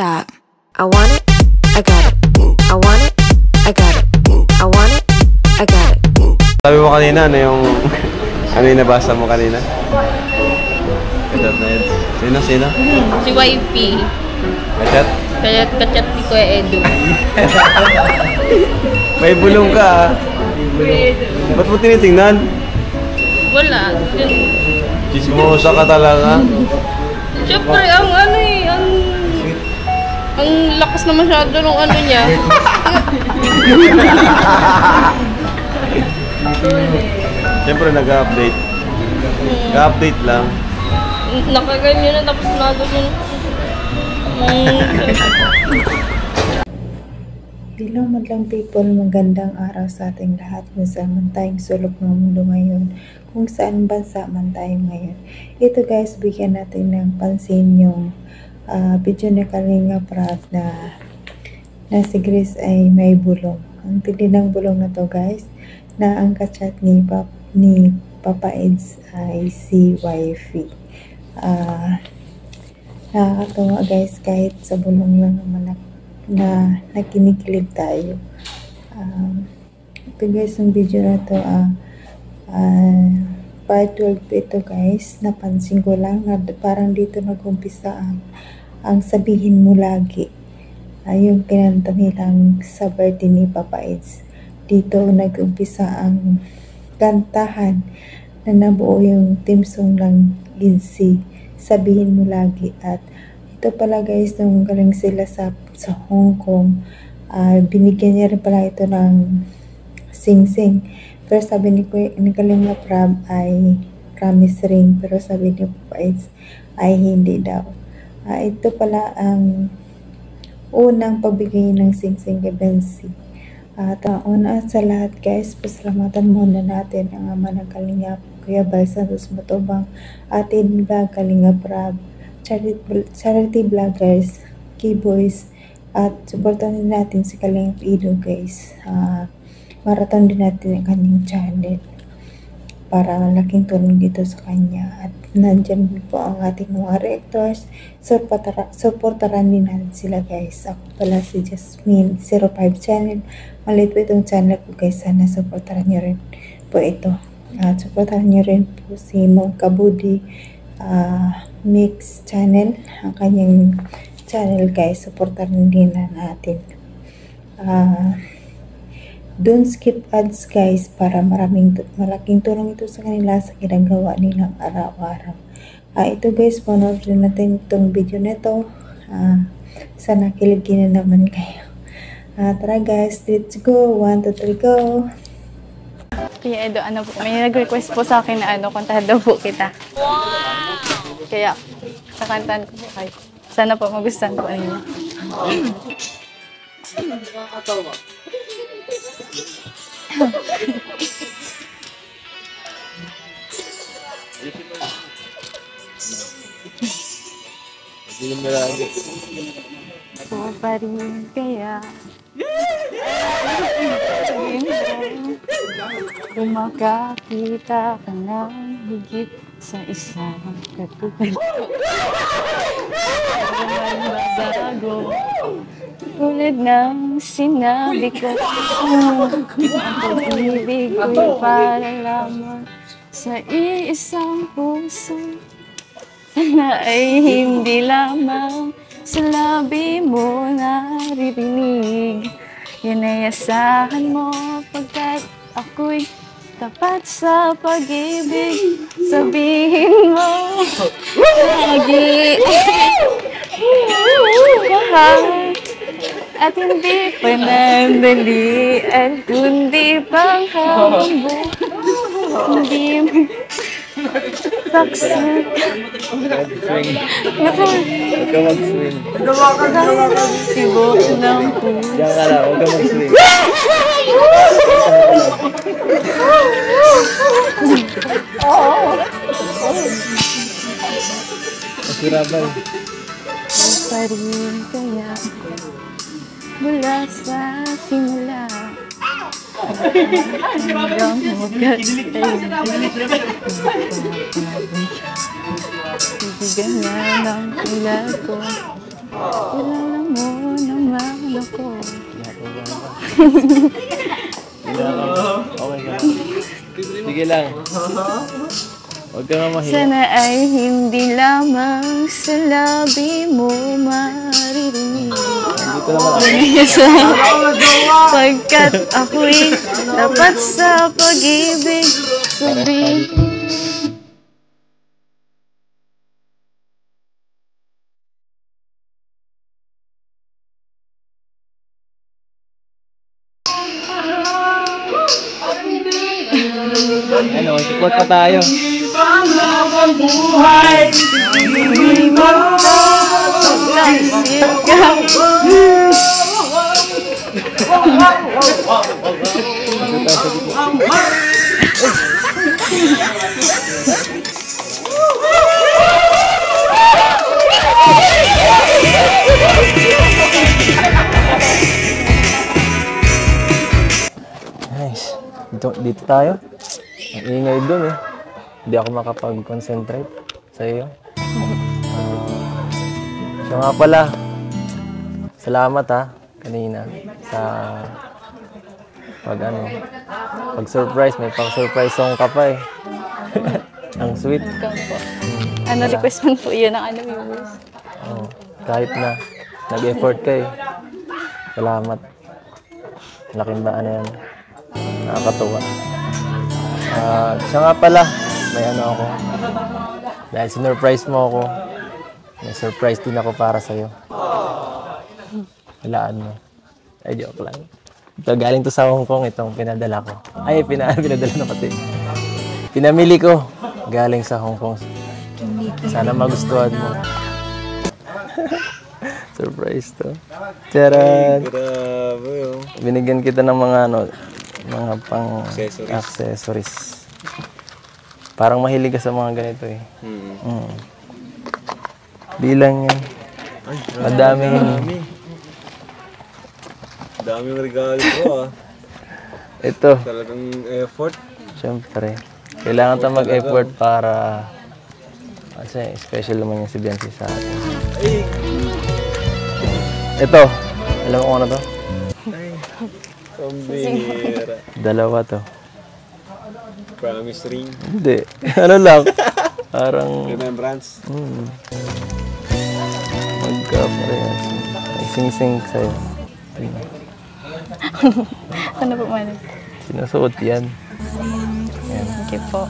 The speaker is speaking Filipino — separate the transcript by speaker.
Speaker 1: stop. I want it, I got it. I want it, I got it. I want it, I got it.
Speaker 2: Sabi mo kanina, ano yung nabasa mo kanina? Kachat na yun. Sino?
Speaker 3: Si YP.
Speaker 2: Kachat?
Speaker 3: Kachat ni Kuya Edu.
Speaker 2: May bulong ka, ah. Ba't mo tinitingnan?
Speaker 3: Wala.
Speaker 2: Chismosa ka talaga.
Speaker 3: Siyempre, ang lakas na masyado ng ano niya.
Speaker 2: Siyempre, nag-update. Nag-update lang.
Speaker 3: Nakaganyan na tapos nado yun.
Speaker 4: Hello madlang people, magandang araw sa ating lahat kung saan man tayong sulok ng mundo ngayon, kung saan bansa man tayo ngayon. Ito guys, bigyan natin ng pansin yung video ni Kalinga Prab na si Grace ay may bulong. Ang tindi ng bulong na to guys, na ang kachat ni Papa Eds ay si Wifey. Nakakatawa guys, kahit sa bulong lang naman na nakinikilig tayo. Ito guys, yung video na to part 12 ito guys. Napansin ko lang na parang dito nag-umpisa ang sabihin mo lagi, yung kinanta nilang sa birthday ni Papa Eds. Dito nag-umpisa ang kantahan na nabuo yung team song ng Edsy, sabihin mo lagi. At ito pala guys, nung galing sila sa Hong Kong, binigyan niya rin pala ito ng sing-sing. Pero sabi ni Kalinga Prab ay promise ring, pero sabi ni Papa Eds ay hindi daw. Ito pala ang unang pagbigay ng sing-sing kay Bensi. At una sa lahat guys, pasalamatan muna natin ang ama ng Kalinga, Kuya Bal Santos Matubang, atin vlog Kalinga Prab, charity vloggers, Keyboys, at supportan din natin si Kalinga Ido guys. Marathon din natin ang kanyang channel para malaking tulong dito sa kanya. At nandyan po ang ating mga reactors, supportaran din natin sila guys. Ako pala si Jasmine 05 channel, maliit po itong channel ko guys, sana supportaran nyo rin po ito. At supportaran nyo rin po si Mong Kabudi Mix channel, ang kanyang channel guys, supportaran din na natin. Don't skip ads guys, para malaking tulong ito sa kanila sa ginagawa nilang araw-araw. Ito guys, panood rin natin itong video nito. Sana kiligin na naman kayo. Tara guys, let's go. 1, 2, 3, go.
Speaker 3: Kuya Edu, may nag-request po sa akin na kantahan daw po kita. Wow! Kaya, kakantahan ko po kayo. Sana po magustuhan po ninyo. O pa rin kaya kung makakita ka ng higit sa isang katulad bago tulad ng sinabi ko, ang pag-ibig ko'y para lamang sa iisang puso. Sana ay hindi lamang sa labi mo naririnig. Yan ay asahan mo pagkat ako'y tapat sa pag-ibig. Sabihin mo lagi mahal at hindi panandalian, kundi pang habang hindi mo taksan.
Speaker 2: Huwag ka mag-swing.
Speaker 3: Tibok ng puso.
Speaker 2: Diyan ka lang, huwag ka mag-swing. Masirabay.
Speaker 3: O pa rin kaya mula sa simula hanggang wagas ay bibigyan na ng tula ko Kilala mo naman ako.
Speaker 2: Okay ka. Sige lang. Huwag ka nga mahiya.
Speaker 3: Sana ay hindi lamang sa labi mo maririnig.
Speaker 2: Dito naman ako.
Speaker 3: Pagkat ako'y tapat sa pag-ibig. Sabihin.
Speaker 2: Ano, support pa tayo.
Speaker 5: Nice. Dito tayo. Ang ingay dun eh. Hindi ako makapag-concentrate sa iyo. Siya nga pala. Salamat ha, kanina. Sa pag-surprise. May pang-surprise song ka pa eh. Ang sweet.
Speaker 3: Welcome po. Ano request man po yun ng viewers?
Speaker 5: Oh, kahit na nag-effort ka eh. Salamat. Laking ba yan. Nakakatuwa. Siya nga pala, may ako. Dahil sinurprise mo ako, may surprise din ako para sa'yo. Walaan mo. Ay, joke lang. Ito, galing to sa Hong Kong, itong pinadala ko. Ay, pinadala na pati. Pinamili ko, galing sa Hong Kong. Sana magustuhan mo. Surprise to. Charan!
Speaker 2: Grabe oh.
Speaker 5: Binigyan kita ng mga mga pang accessories. Parang mahilig ka sa mga ganito eh. Bilang yan. Madami.
Speaker 2: Daming regalo ko ah.
Speaker 5: Ito,
Speaker 2: Talagang effort.
Speaker 5: syempre. Kailangan tayo mag-effort para kasi special naman yung si Biancy sa atin.
Speaker 2: Ay!
Speaker 5: Ito, alam mo kung ano to?
Speaker 2: Pambihira.
Speaker 5: Dalawa to.
Speaker 2: Promise ring.
Speaker 5: Hindi. Ano lang. Parang
Speaker 2: Remembrance.
Speaker 5: magka-parehas. May sing-sing sa'yo.
Speaker 3: Ano po man?
Speaker 5: Sinusuot yan.
Speaker 3: Thank you po.